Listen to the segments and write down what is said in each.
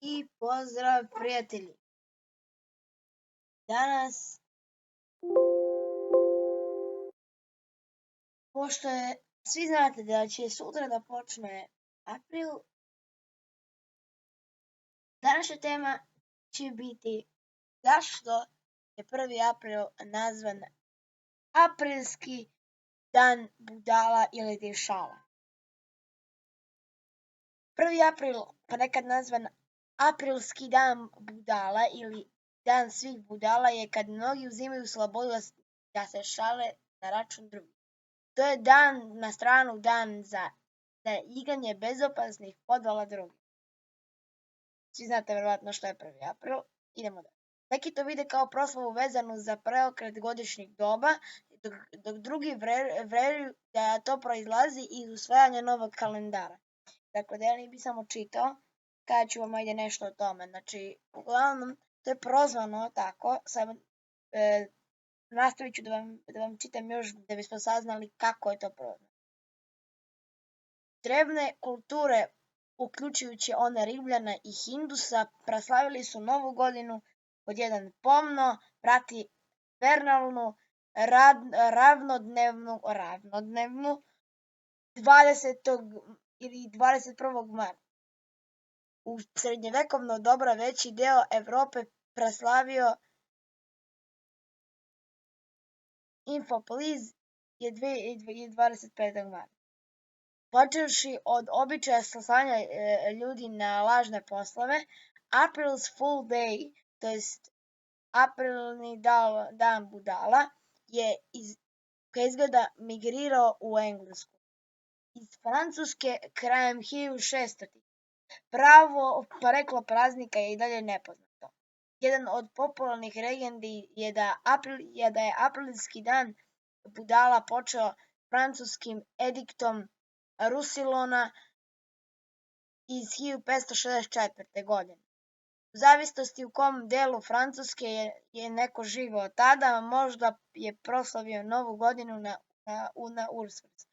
I pozdrav prijatelji. Danas, pošto svi znate da će sutra da počne april, današnja tema će biti zašto je 1. april nazvan aprilski dan budala ili šala. 1. april, pa nekad nazvan aprilski dan budala ili dan svih budala, je kad mnogi uzimaju slobodu da se šale na račun drugih. To je dan za igranje bezopasnih podvala drugih. Svi znate verovatno što je 1. april. Idemo dalje. Neki to vide kao proslavu vezanu za preokret godišnjeg doba, dok drugi veruju da to proizlazi iz usvajanja novog kalendara. Dakle, da ja ne bi samo čitao, kada ću vam ajde nešto o tome. Znači, uglavnom, to je prozvano tako, nastavit ću da vam čitam još da bismo saznali kako je to prozvano. Drevne kulture, uključujući one Rimljana i Hindusa, proslavili su novu godinu pod jedan pomno, prati vernalnu, ravnodnevnu 20. ili 21. marta. U srednjevekovno doba veći deo Evrope proslavio Infopliz je 25. marta. Počevši od običaja slanja ljudi na lažne poslove, April's Fool Day, to jest aprilni dan budala, je izgleda migrirao u Englesku. Iz Francuske krajem 1600. Pravo poreklo praznika je i dalje nepoznato. Jedan od popularnih legendi je da je aprilski dan budala počeo francuskim ediktom Rusilona iz 1564. godine. U zavisnosti u kom delu Francuske je neko živeo tada, možda je proslavio novu godinu na Uskrs.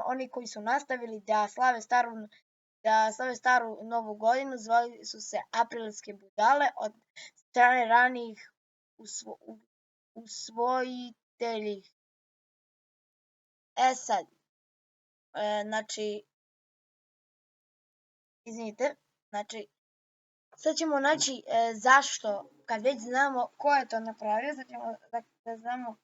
Oni koji su nastavili da slave staru novu godinu zvali su se aprilske budale od strane ranijih usvojitelji. Sad, sad ćemo naći zašto, kad već znamo ko je to napravio, sad ćemo da znamo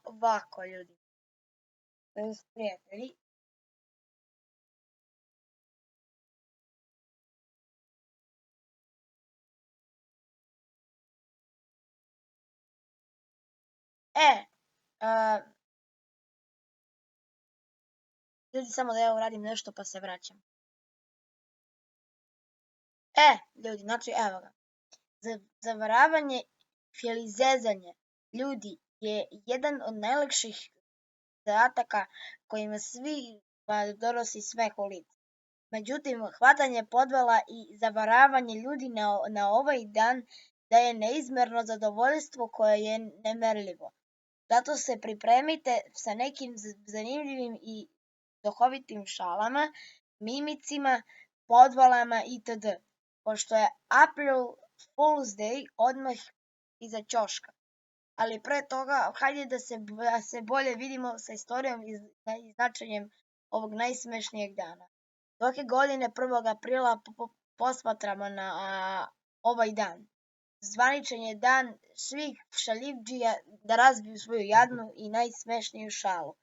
ovako, ljudi, prijatelji. Ljudi, samo da ja uradim nešto pa se vraćam. Ljudi, evo ga. Zavaravanje ili zezanje ljudi je jedan od najlakših zadataka kojima svi donosi smeh u lice. Međutim, hvatanje podvala i zavaravanje ljudi na ovaj dan daje neizmerno zadovoljstvo koje je nemerljivo. Zato se pripremite sa nekim zanimljivim i duhovitim šalama, mimicima, podvalama itd. Pošto je April Fool's Day odmah iza ćoška. Ali pre toga, hajde da se bolje vidimo sa istorijom i značenjem ovog najsmešnijeg dana. Svake godine 1. aprila posmatramo na ovaj dan. Zvaničan je dan svih šaljivdžija da razbiju svoju jadnu i najsmešniju šalu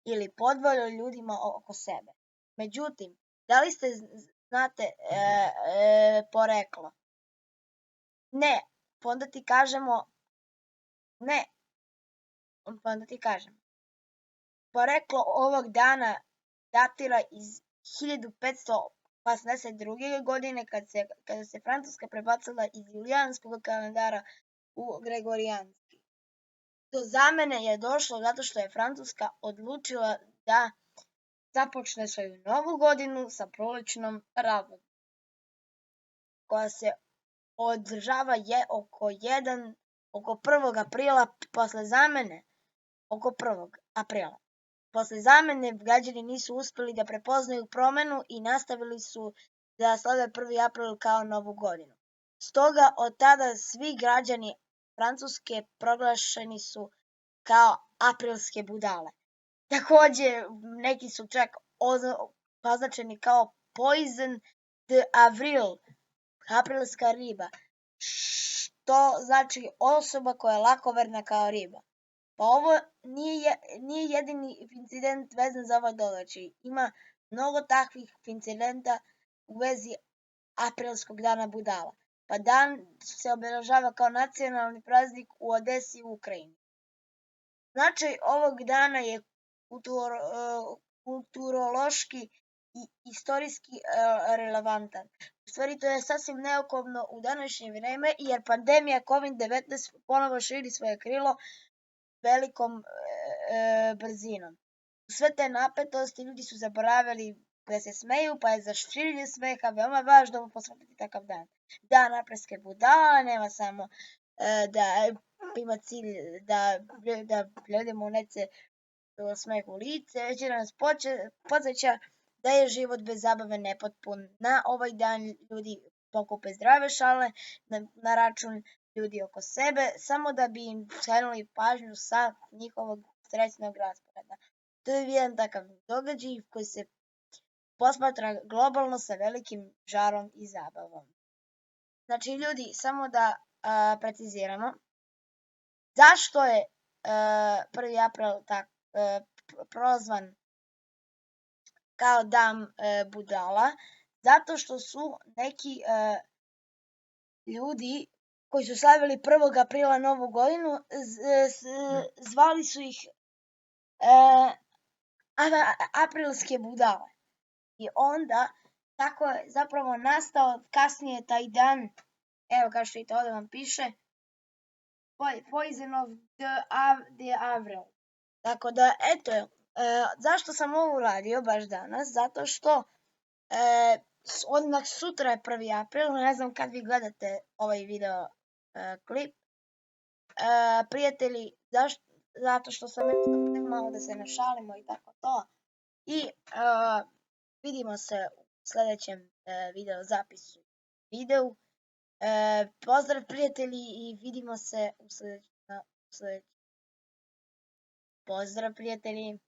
ili podvalju ljudima oko sebe. Međutim, da li znate poreklo? Ne, pa onda ti kažemo poreklo ovog dana datira iz 1582. godine kada se Francuska prebacila iz julijanskog kalendara u gregorijanski. Do zamene je došlo zato što je Francuska odlučila da započne svoju novu godinu sa prolećnom radom, koja se održava oko 1. aprila posle zamene. Oko 1. aprila. Posle zamene građani nisu uspeli da prepoznaju promenu i nastavili su da slave 1. april kao novu godinu. Stoga od tada svi građani Francuske proglašeni su kao aprilske budale. Takođe, neki su čak označeni kao poison d'avril, aprilska riba, što znači osoba koja je lakoverna kao riba. Pa ovo nije jedini incident vezan za ovaj događaj. Ima mnogo takvih incidenta u vezi aprilskog dana budala. Pa dan se obeležava kao nacionalni praznik u Odesi u Ukrajini. Značaj ovog dana je kulturološki i istorijski relevantan. U stvari, to je sasvim neophodno u današnje vreme, jer pandemija COVID-19 ponovo širi svoje krilo velikom brzinom. U sve te napetosti ljudi su zaboravili da se smeju, pa je za širenje smeha veoma važno posvetiti takav dan. Dan aprilske budale nema samo da ima cilj da ljudima unese smeh u lice, već da nas podsjeća da je život bez zabave nepotpun. Na ovaj dan ljudi pokupe zdrave šale na račun ljudi oko sebe, samo da bi im skrenuli pažnju sa njihovog srećnog rasporeda. To je jedan takav događaj koji se posmatra globalno sa velikim žarom i zabavom. Znači, ljudi, samo da preciziramo, zašto je 1. april prozvan kao dan budala? Zato što su neki ljudi koji su slavili 1. aprila novu godinu, zvali su ih aprilske budale. I onda tako je zapravo nastao kasnije taj dan, evo kao što i to ovdje vam piše, Poison of the Avril. Tako da, eto, zašto sam ovo uradio baš danas? Zato što odmah sutra je 1. april, ne znam kad vi gledate ovaj video klip. Prijatelji, zato što sam malo da se našalimo i tako to. I vidimo se u sljedećem video zapisu videu. Pozdrav prijatelji i vidimo se u sljedećem. Pozdrav prijatelji.